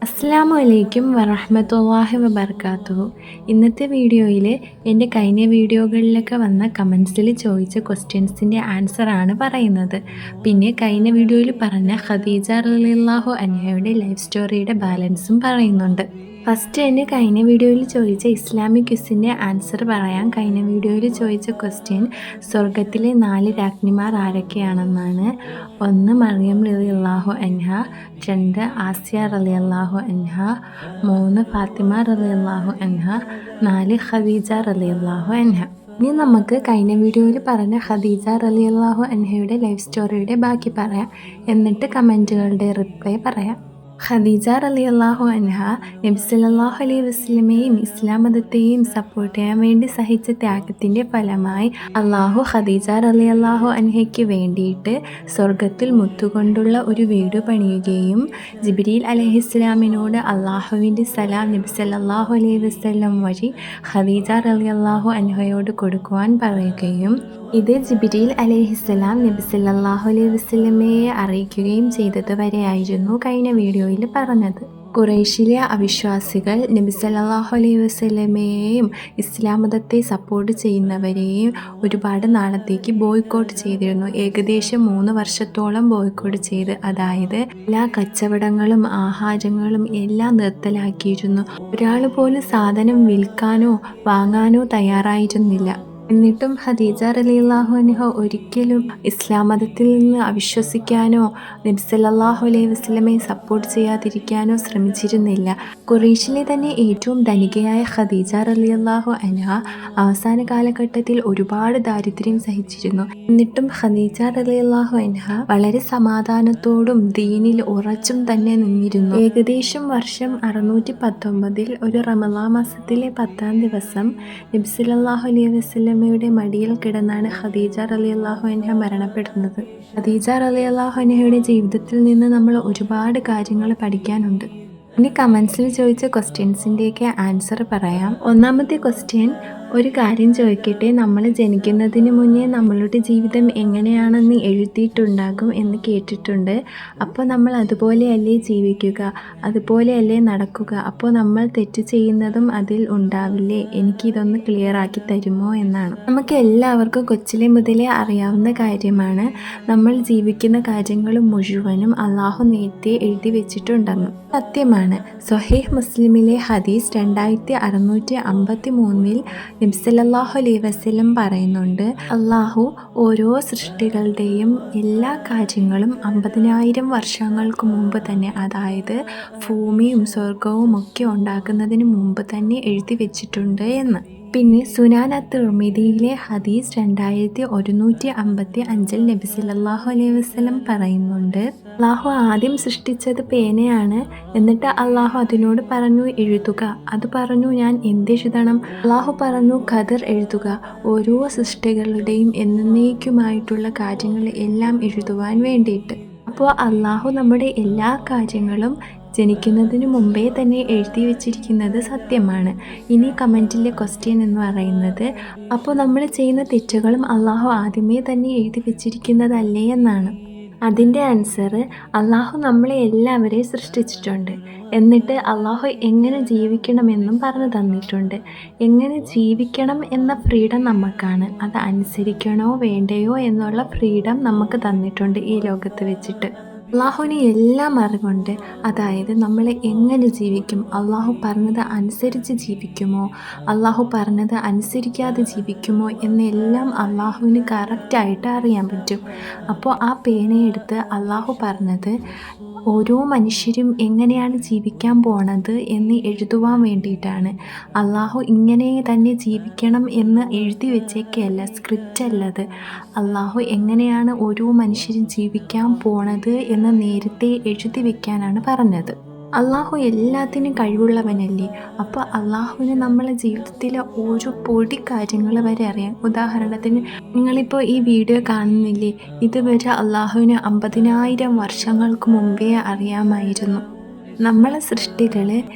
അസ്സലാമു അലൈക്കും വറഹ്മത്തുള്ളാഹി വബർക്കാത്തുഹു. ഇന്നത്തെ വീഡിയോയിൽ എൻ്റെ കഴിഞ്ഞ വീഡിയോകളിലൊക്കെ വന്ന കമൻസിൽ ചോദിച്ച ക്വസ്റ്റ്യൻസിൻ്റെ ആൻസറാണ് പറയുന്നത്. പിന്നെ കഴിഞ്ഞ വീഡിയോയിൽ പറഞ്ഞ ഖദീജ റളിയല്ലാഹു അൻഹയുടെ ലൈഫ് സ്റ്റോറിയുടെ ബാലൻസും പറയുന്നുണ്ട്. ഫസ്റ്റ് തന്നെ കഴിഞ്ഞ വീഡിയോയിൽ ചോദിച്ച ഇസ്ലാമിക് ക്വിസിൻ്റെ ആൻസർ പറയാം. കഴിഞ്ഞ വീഡിയോയിൽ ചോദിച്ച ക്വസ്റ്റ്യൻ സ്വർഗത്തിലെ 4 രാജ്ഞിമാർ ആരൊക്കെയാണെന്നാണ്. 1 മറിയം റളിയല്ലാഹു അൻഹ, 2 ആസിയ റളിയല്ലാഹു അൻഹ, 3 ഫാത്തിമ റളിയല്ലാഹു അൻഹ, 4 ഖദീജ റളിയല്ലാഹു അൻഹ. ഇനി നമുക്ക് കഴിഞ്ഞ വീഡിയോയിൽ പറഞ്ഞ ഖദീജ റളിയല്ലാഹു അൻഹയുടെ ലൈഫ് സ്റ്റോറിയുടെ ബാക്കി പറയാം. എന്നിട്ട് കമൻറ്റുകളുടെ റിപ്ലൈ പറയാം. ഖദീജ റളിയല്ലാഹു അൻഹ നബി സല്ലല്ലാഹു അലൈഹി വസല്ലമയെയും ഇസ്ലാം മതത്തെയും സപ്പോർട്ട് ചെയ്യാൻ വേണ്ടി സഹിച്ച ത്യാഗത്തിൻ്റെ ഫലമായി അള്ളാഹു ഖദീജ റളിയല്ലാഹു അൻഹയ്ക്ക് വേണ്ടിയിട്ട് സ്വർഗത്തിൽ മുത്തുകൊണ്ടുള്ള ഒരു വീട് പണിയുകയും ജിബ്രീൽ അലൈഹിസ്സലാമിനോട് അള്ളാഹുവിൻ്റെ സലാം നബി സല്ലല്ലാഹു അലൈഹി വസല്ലം വഴി ഖദീജ റളിയല്ലാഹു അൻഹയോട് കൊടുക്കുവാൻ പറയുകയും ഇത് ജിബ്രീൽ അലൈഹിസ്സലാം നബി സല്ലല്ലാഹു അലൈഹി വസല്ലമയെ അറിയിക്കുകയും ചെയ്തത് വരെയായിരുന്നു കഴിഞ്ഞ വീഡിയോയിൽ പറഞ്ഞത്. ഖുറൈശിലെ അവിശ്വാസികൾ നബി സല്ലല്ലാഹു അലൈഹി വസല്ലമയെയും ഇസ്ലാം മതത്തെ സപ്പോർട്ട് ചെയ്യുന്നവരെയും ഒരുപാട് നാളത്തേക്ക് ബോയ്ക്കോട്ട് ചെയ്തിരുന്നു. ഏകദേശം 3 വർഷത്തോളം ബോയ്ക്കോട്ട് ചെയ്ത്, അതായത് എല്ലാ കച്ചവടങ്ങളും ആഹാരങ്ങളും എല്ലാം നിർത്തലാക്കിയിരുന്നു. ഒരാൾ പോലും സാധനം വിൽക്കാനോ വാങ്ങാനോ തയ്യാറായിരുന്നില്ല. എന്നിട്ടും ഖദീജ റളിയല്ലാഹു അൻഹ ഒരിക്കലും ഇസ്ലാം മതത്തിൽ നിന്ന് അവിശ്വസിക്കാനോ നബി സല്ലല്ലാഹു അലൈഹി വസല്ലമയെ സപ്പോർട്ട് ചെയ്യാതിരിക്കാനോ ശ്രമിച്ചിരുന്നില്ല. ഖുറൈശിലെ തന്നെ ഏറ്റവും ധനികയായ ഖദീജ റളിയല്ലാഹു അൻഹ അവസാന കാലഘട്ടത്തിൽ ഒരുപാട് ദാരിദ്ര്യം സഹിച്ചിരുന്നു. എന്നിട്ടും ഖദീജ റളിയല്ലാഹു അൻഹ വളരെ സമാധാനത്തോടും ദീനിൽ ഉറച്ചും തന്നെ നിന്നിരുന്നു. ഏകദേശം വർഷം 619 ഒരു റമളാൻ മാസത്തിലെ 10-ാം ദിവസം നബി സല്ലല്ലാഹു അലൈഹി വസല്ലം യുടെ മടിയിൽ കിടന്നാണ് ഖദീജ റളിയല്ലാഹു അൻഹ മരണപ്പെടുന്നത്. ഖദീജ റളിയല്ലാഹു അൻഹയുടെ ജീവിതത്തിൽ നിന്ന് നമ്മൾ ഒരുപാട് കാര്യങ്ങൾ പഠിക്കാനുണ്ട്. ഇനി കമൻസിൽ ചോദിച്ച ക്വസ്റ്റ്യൻസിൻ്റെയൊക്കെ ആൻസർ പറയാം. ഒന്നാമത്തെ ക്വസ്റ്റ്യൻ, ഒരു കാര്യം ചോദിക്കട്ടെ, നമ്മൾ ജനിക്കുന്നതിന് മുന്നേ നമ്മളുടെ ജീവിതം എങ്ങനെയാണെന്ന് എഴുതിയിട്ടുണ്ടാകും എന്ന് കേട്ടിട്ടുണ്ട്. അപ്പോൾ നമ്മൾ അതുപോലെയല്ലേ ജീവിക്കുക, അതുപോലെയല്ലേ നടക്കുക? അപ്പോൾ നമ്മൾ തെറ്റ് ചെയ്യുന്നതും അതിൽ ഉണ്ടാവില്ലേ? എനിക്കിതൊന്ന് ക്ലിയർ ആക്കി തരുമോ എന്നാണ്. നമുക്ക് എല്ലാവർക്കും കൊച്ചിലെ മുതലേ അറിയാവുന്ന കാര്യമാണ്, നമ്മൾ ജീവിക്കുന്ന കാര്യങ്ങൾ മുഴുവനും അള്ളാഹു നേരത്തെ എഴുതി വെച്ചിട്ടുണ്ടെന്ന്. സത്യമാണ്. സ്വഹീഹ് മുസ്ലിമിലെ ഹദീസ് 2653 നബി സല്ലല്ലാഹു അലൈഹി വസല്ലം പറയുന്നുണ്ട്, അള്ളാഹു ഓരോ സൃഷ്ടികളുടെയും എല്ലാ കാര്യങ്ങളും 50,000 വർഷങ്ങൾക്ക് മുമ്പ് തന്നെ, അതായത് ഭൂമിയും സ്വർഗവും ഒക്കെ ഉണ്ടാക്കുന്നതിന് മുമ്പ് തന്നെ എഴുതി വെച്ചിട്ടുണ്ട് എന്ന്. പിന്നെ സുനാൻ അത്ത്-തിർമിദിയിലെ ഹദീസ് 2155 നബി സല്ലല്ലാഹു അലൈഹി വസല്ലം പറയുന്നുണ്ട്, അള്ളാഹു ആദ്യം സൃഷ്ടിച്ചത് പേനയാണ്. എന്നിട്ട് അള്ളാഹു അതിനോട് പറഞ്ഞു എഴുതുക. അത് പറഞ്ഞു, ഞാൻ എന്തെഴുതണം? അള്ളാഹു പറഞ്ഞു ഖദർ എഴുതുക. ഓരോ സൃഷ്ടികളുടെയും എന്നേക്കുമായിട്ടുള്ള കാര്യങ്ങൾ എല്ലാം എഴുതുവാൻ വേണ്ടിയിട്ട്. അപ്പോൾ അള്ളാഹു നമ്മുടെ എല്ലാ കാര്യങ്ങളും ജനിക്കുന്നതിന് മുമ്പേ തന്നെ എഴുതി വച്ചിരിക്കുന്നത് സത്യമാണ്. ഇനി കമൻറ്റിലെ ക്വസ്റ്റ്യൻ എന്ന് പറയുന്നത്, അപ്പോൾ നമ്മൾ ചെയ്യുന്ന തെറ്റുകളും അള്ളാഹു ആദ്യമേ തന്നെ എഴുതി വച്ചിരിക്കുന്നതല്ലേ എന്നാണ്. അതിൻ്റെ ആൻസർ, അള്ളാഹു നമ്മളെ എല്ലാവരെയും സൃഷ്ടിച്ചിട്ടുണ്ട്. എന്നിട്ട് അള്ളാഹു എങ്ങനെ ജീവിക്കണമെന്നും പറഞ്ഞു തന്നിട്ടുണ്ട്. എങ്ങനെ ജീവിക്കണം എന്ന ഫ്രീഡം നമുക്കാണ്. അത് അനുസരിക്കണോ വേണ്ടയോ എന്നുള്ള ഫ്രീഡം നമുക്ക് തന്നിട്ടുണ്ട് ഈ ലോകത്ത് വെച്ചിട്ട്. അള്ളാഹുവിന് എല്ലാം അറിവുണ്ട്. അതായത് നമ്മൾ എങ്ങനെ ജീവിക്കും, അള്ളാഹു പറഞ്ഞത് അനുസരിച്ച് ജീവിക്കുമോ, അള്ളാഹു പറഞ്ഞത് അനുസരിക്കാതെ ജീവിക്കുമോ എന്നെല്ലാം അള്ളാഹുവിന് കറക്റ്റായിട്ട് അറിയാൻ പറ്റും. അപ്പോൾ ആ പേനയെടുത്ത് അള്ളാഹു പറഞ്ഞത് ഓരോ മനുഷ്യരും എങ്ങനെയാണ് ജീവിക്കാൻ പോണത് എന്ന് എഴുതുവാൻ വേണ്ടിയിട്ടാണ്. അള്ളാഹു ഇങ്ങനെ തന്നെ ജീവിക്കണം എന്ന് എഴുതി വെച്ചേക്കല്ല, സ്ക്രിപ്റ്റ് അല്ലത്. അള്ളാഹു എങ്ങനെയാണ് ഓരോ മനുഷ്യരും ജീവിക്കാൻ പോണത് എന്ന് നേരത്തെ എഴുതി വെക്കാനാണ് പറഞ്ഞത്. അള്ളാഹു എല്ലാത്തിനും കഴിവുള്ളവനല്ലേ. അപ്പോൾ അള്ളാഹുവിന് നമ്മളെ ജീവിതത്തിലെ ഓരോ പൊടി കാര്യങ്ങൾ വരെ അറിയാം. ഉദാഹരണത്തിന് നിങ്ങളിപ്പോൾ ഈ വീഡിയോ കാണുന്നില്ലേ, ഇതുവരെ അള്ളാഹുവിന് 50,000 വർഷങ്ങൾക്ക് മുമ്പേ അറിയാമായിരുന്നു. നമ്മളെ സൃഷ്ടികൾ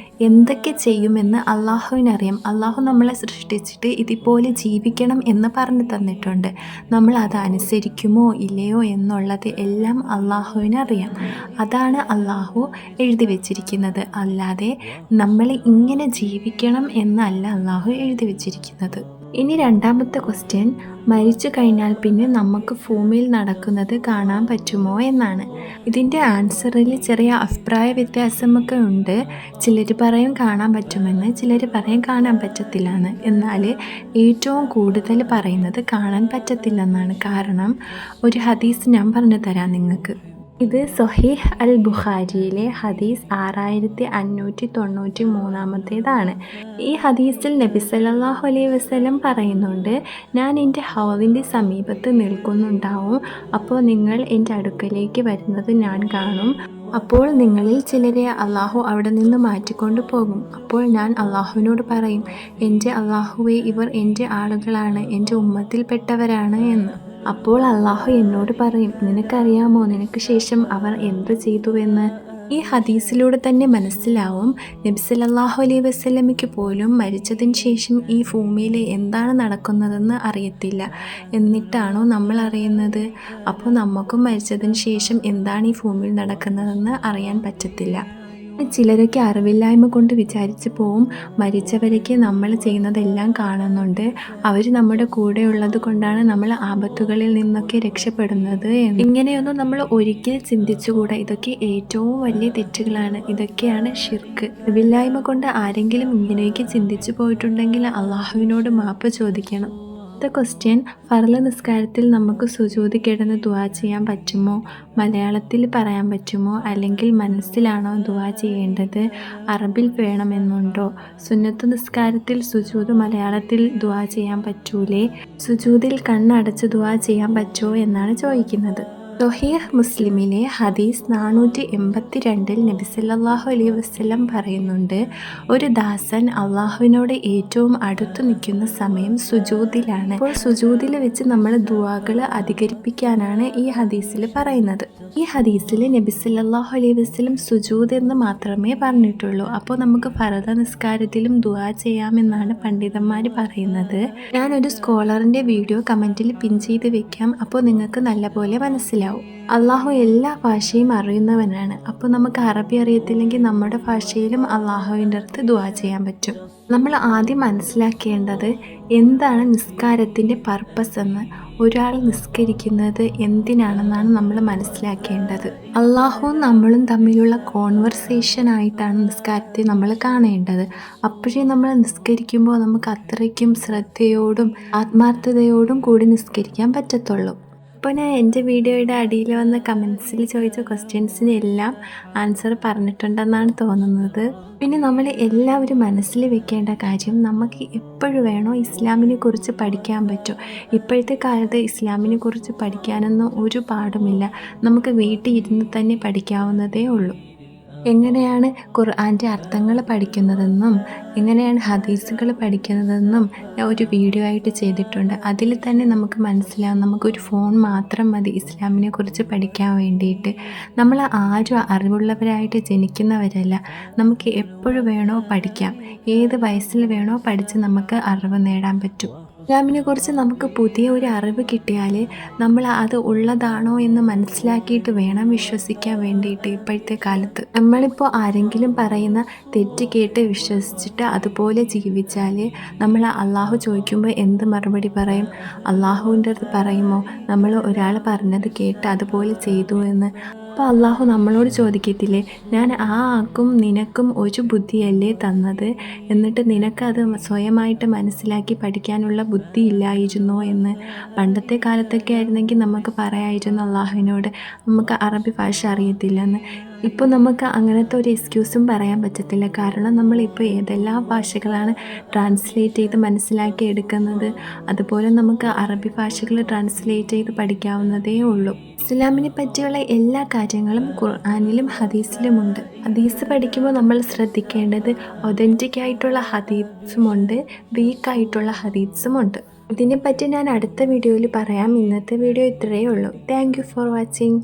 എന്തൊക്കെ ചെയ്യുമെന്ന് അള്ളാഹുവിനറിയാം. അള്ളാഹു നമ്മളെ സൃഷ്ടിച്ചിട്ട് ഇതുപോലെ ജീവിക്കണം എന്ന് പറഞ്ഞു തന്നിട്ടുണ്ട്. നമ്മൾ അത് അനുസരിക്കുമോ ഇല്ലയോ എന്നുള്ളത് എല്ലാം അള്ളാഹുവിനറിയാം. അതാണ് അള്ളാഹു എഴുതി വച്ചിരിക്കുന്നത്. അല്ലാതെ നമ്മൾ ഇങ്ങനെ ജീവിക്കണം എന്നല്ല അള്ളാഹു എഴുതി വച്ചിരിക്കുന്നത്. ഇനി രണ്ടാമത്തെ ക്വസ്റ്റ്യൻ, മരിച്ചു കഴിഞ്ഞാൽ പിന്നെ നമുക്ക് ഭൂമിയിൽ നടക്കുന്നത് കാണാൻ പറ്റുമോ എന്നാണ്. ഇതിൻ്റെ ആൻസറിൽ ചെറിയ അഭിപ്രായ വ്യത്യാസമൊക്കെ ഉണ്ട്. ചിലർ പറയും കാണാൻ പറ്റുമെന്ന്, ചിലർ പറയും കാണാൻ പറ്റത്തില്ലെന്ന്. എന്നാൽ ഏറ്റവും കൂടുതൽ പറയുന്നത് കാണാൻ പറ്റത്തില്ലെന്നാണ്. കാരണം ഒരു ഹദീസ് ഞാൻ പറഞ്ഞു തരാം നിങ്ങൾക്ക്. ഇത് സ്വഹീഹ് അൽ ബുഖാരിയിലെ ഹദീസ് 6593 ഈ ഹദീസിൽ നബി സല്ലല്ലാഹു അലൈഹി വസല്ലം പറയുന്നുണ്ട്, ഞാൻ എൻ്റെ ഹൗദിൻ്റെ സമീപത്ത് നിൽക്കുന്നുണ്ടാവും. അപ്പോൾ നിങ്ങൾ എൻ്റെ അടുക്കലേക്ക് വരുന്നത് ഞാൻ കാണും. അപ്പോൾ നിങ്ങളിൽ ചിലരെ അള്ളാഹു അവിടെ നിന്ന് മാറ്റിക്കൊണ്ട് പോകും. അപ്പോൾ ഞാൻ അള്ളാഹുവിനോട് പറയും, എൻ്റെ അള്ളാഹുവേ, ഇവർ എൻ്റെ ആളുകളാണ്, എൻ്റെ ഉമ്മത്തിൽപ്പെട്ടവരാണ് എന്ന്. അപ്പോൾ അള്ളാഹു എന്നോട് പറയും, നിനക്കറിയാമോ നിനക്ക് ശേഷം അവർ എന്ത് ചെയ്തുവെന്ന്? ഈ ഹദീസിലൂടെ തന്നെ മനസ്സിലാവും നബി സല്ലല്ലാഹു അലൈഹി വസല്ലമയ്ക്ക് പോലും മരിച്ചതിന് ശേഷം ഈ ഭൂമിയിൽ എന്താണ് നടക്കുന്നതെന്ന് അറിയത്തില്ല. എന്നിട്ടാണോ നമ്മൾ അറിയുന്നത്? അപ്പോൾ നമുക്കും മരിച്ചതിന് ശേഷം എന്താണ് ഈ ഭൂമിയിൽ നടക്കുന്നതെന്ന് അറിയാൻ പറ്റത്തില്ല. ചിലരൊക്കെ അറിവില്ലായ്മ കൊണ്ട് വിചാരിച്ചു പോവും മരിച്ചവരൊക്കെ നമ്മൾ ചെയ്യുന്നതെല്ലാം കാണുന്നുണ്ട്, അവർ നമ്മുടെ കൂടെ ഉള്ളത് കൊണ്ടാണ് നമ്മൾ ആപത്തുകളിൽ നിന്നൊക്കെ രക്ഷപ്പെടുന്നത്. ഇങ്ങനെയൊന്നും നമ്മൾ ഒരിക്കൽ ചിന്തിച്ചുകൂടാ. ഇതൊക്കെ ഏറ്റവും വലിയ തെറ്റുകളാണ്. ഇതൊക്കെയാണ് ഷിർക്ക്. അറിവില്ലായ്മ കൊണ്ട് ആരെങ്കിലും ഇങ്ങനെയൊക്കെ ചിന്തിച്ചു പോയിട്ടുണ്ടെങ്കിൽ അള്ളാഹുവിനോട് മാപ്പ് ചോദിക്കണം. അടുത്ത ക്വസ്റ്റ്യൻ, ഫർള് നിസ്കാരത്തിൽ നമുക്ക് സുജൂദ് കിടന്ന് ദുആ ചെയ്യാൻ പറ്റുമോ? മലയാളത്തിൽ പറയാൻ പറ്റുമോ? അല്ലെങ്കിൽ മനസ്സിലാണോ ദുആ ചെയ്യേണ്ടത്? അറബിൽ വേണമെന്നുണ്ടോ? സുന്നത്ത് നിസ്കാരത്തിൽ സുജൂദ് മലയാളത്തിൽ ദുആ ചെയ്യാൻ പറ്റൂലേ? സുജൂദിൽ കണ്ണടച്ച് ദുആ ചെയ്യാൻ പറ്റുമോ എന്നാണ് ചോദിക്കുന്നത്. സ്വഹീഹ് മുസ്ലിമിലെ ഹദീസ് 482 നബി സല്ലല്ലാഹു അലൈഹി വസല്ലം പറയുന്നുണ്ട്, ഒരു ദാസൻ അള്ളാഹുവിനോട് ഏറ്റവും അടുത്ത് നിൽക്കുന്ന സമയം സുജൂദിലാണ്. അപ്പോൾ സുജൂദിൽ വെച്ച് നമ്മൾ ദുആകൾ അധികരിപ്പിക്കാനാണ് ഈ ഹദീസിൽ പറയുന്നത്. ഈ ഹദീസിൽ നബി സല്ലല്ലാഹു അലൈഹി വസല്ലം സുജൂദ് എന്ന് മാത്രമേ പറഞ്ഞിട്ടുള്ളൂ. അപ്പോൾ നമുക്ക് ഫർദ് നിസ്കാരത്തിലും ദുആ ചെയ്യാമെന്നാണ് പണ്ഡിതന്മാർ പറയുന്നത്. ഞാനൊരു സ്കോളറിൻ്റെ വീഡിയോ കമൻറ്റിൽ പിൻ ചെയ്ത് വെക്കാം. അപ്പോൾ നിങ്ങൾക്ക് നല്ലപോലെ മനസ്സിലാവും. അള്ളാഹു എല്ലാ ഭാഷയും അറിയുന്നവനാണ്. അപ്പോൾ നമുക്ക് അറബി അറിയത്തില്ലെങ്കിൽ നമ്മുടെ ഭാഷയിലും അള്ളാഹുവിൻ്റെ അടുത്ത് ദുആ ചെയ്യാൻ പറ്റും. നമ്മൾ ആദ്യം മനസ്സിലാക്കേണ്ടത് എന്താണ് നിസ്കാരത്തിൻ്റെ പർപ്പസ് എന്ന്. ഒരാൾ നിസ്കരിക്കുന്നത് എന്തിനാണെന്നാണ് നമ്മൾ മനസ്സിലാക്കേണ്ടത്. അള്ളാഹുവും നമ്മളും തമ്മിലുള്ള കോൺവെർസേഷൻ ആയിട്ടാണ് നിസ്കാരത്തെ നമ്മൾ കാണേണ്ടത്. അപ്പോഴേ നമ്മൾ നിസ്കരിക്കുമ്പോൾ നമുക്ക് അത്രയ്ക്കും ശ്രദ്ധയോടും ആത്മാർത്ഥതയോടും കൂടി നിസ്കരിക്കാൻ പറ്റത്തുള്ളൂ. ഇപ്പോൾ ഞാൻ എൻ്റെ വീഡിയോയുടെ അടിയിൽ വന്ന കമൻസിൽ ചോദിച്ച ക്വസ്റ്റ്യൻസിന് എല്ലാം ആൻസർ പറഞ്ഞിട്ടുണ്ടെന്നാണ് തോന്നുന്നത്. പിന്നെ നമ്മൾ എല്ലാവരും മനസ്സിൽ വെക്കേണ്ട കാര്യം, നമുക്ക് എപ്പോഴും വേണോ ഇസ്ലാമിനെ കുറിച്ച് പഠിക്കാൻ പറ്റും. ഇപ്പോഴത്തെ കാലത്ത് ഇസ്ലാമിനെ കുറിച്ച് പഠിക്കാനൊന്നും ഒരു പാടുമില്ല. നമുക്ക് വീട്ടിൽ ഇരുന്ന് തന്നെ പഠിക്കാവുന്നതേ ഉള്ളൂ. എങ്ങനെയാണ് ഖുർആൻ്റെ അർത്ഥങ്ങൾ പഠിക്കുന്നതെന്നും എങ്ങനെയാണ് ഹദീസുകൾ പഠിക്കുന്നതെന്നും ഞാൻ ഒരു വീഡിയോ ആയിട്ട് ചെയ്തിട്ടുണ്ട്. അതിൽ തന്നെ നമുക്ക് മനസ്സിലാവും, നമുക്കൊരു ഫോൺ മാത്രം മതി ഇസ്ലാമിനെ കുറിച്ച് പഠിക്കാൻ വേണ്ടിയിട്ട്. നമ്മൾ ആരും അറിവുള്ളവരായിട്ട് ജനിക്കുന്നവരല്ല. നമുക്ക് എപ്പോഴും വേണോ പഠിക്കാം. ഏത് വയസ്സിൽ വേണോ പഠിച്ച് നമുക്ക് അറിവ് നേടാൻ പറ്റും. ഇസ്ലാമിനെ കുറിച്ച് നമുക്ക് പുതിയ ഒരു അറിവ് കിട്ടിയാൽ നമ്മൾ അത് ഉള്ളതാണോ എന്ന് മനസ്സിലാക്കിയിട്ട് വേണം വിശ്വസിക്കാൻ വേണ്ടിയിട്ട്. ഇപ്പോഴത്തെ കാലത്ത് നമ്മളിപ്പോൾ ആരെങ്കിലും പറയുന്ന തെറ്റ് കേട്ട് വിശ്വസിച്ചിട്ട് അതുപോലെ ജീവിച്ചാൽ നമ്മൾ അള്ളാഹു ചോദിക്കുമ്പോൾ എന്ത് മറുപടി പറയും? അള്ളാഹുവിൻ്റെ അടുത്ത് പറയുമോ നമ്മൾ ഒരാൾ പറഞ്ഞത് കേട്ട് അതുപോലെ ചെയ്തു എന്ന്? അപ്പോൾ അള്ളാഹു നമ്മളോട് ചോദിക്കത്തില്ലേ, ഞാൻ ആ ആൾക്കും നിനക്കും ഒരു ബുദ്ധിയല്ലേ തന്നത്, എന്നിട്ട് നിനക്കത് സ്വയമായിട്ട് മനസ്സിലാക്കി പഠിക്കാനുള്ള ബുദ്ധി ഇല്ലായിരുന്നോ എന്ന്? പണ്ടത്തെ കാലത്തൊക്കെ ആയിരുന്നെങ്കിൽ നമുക്ക് പറയായിരുന്നു അള്ളാഹുവിനോട് നമുക്ക് അറബി ഭാഷ അറിയത്തില്ലെന്ന്. ഇപ്പോൾ നമുക്ക് അങ്ങനത്തെ ഒരു എക്സ്ക്യൂസും പറയാൻ പറ്റത്തില്ല. കാരണം നമ്മളിപ്പോൾ ഏതെല്ലാം ഭാഷകളാണ് ട്രാൻസ്ലേറ്റ് ചെയ്ത് മനസ്സിലാക്കി എടുക്കുന്നത്. അതുപോലെ നമുക്ക് അറബി ഭാഷകൾ ട്രാൻസ്ലേറ്റ് ചെയ്ത് പഠിക്കാവുന്നതേ ഉള്ളൂ. ഇസ്ലാമിനെ പറ്റിയുള്ള എല്ലാ കാര്യങ്ങളും ഖുർആനിലും ഹദീസിലുമുണ്ട്. ഹദീസ് പഠിക്കുമ്പോൾ നമ്മൾ ശ്രദ്ധിക്കേണ്ടത് ഒതൻറ്റിക് ആയിട്ടുള്ള ഹദീസുമുണ്ട്, വീക്കായിട്ടുള്ള ഹദീസുമുണ്ട്. ഇതിനെപ്പറ്റി ഞാൻ അടുത്ത വീഡിയോയിൽ പറയാം. ഇന്നത്തെ വീഡിയോ ഇത്രയേ ഉള്ളൂ. Thank you for watching.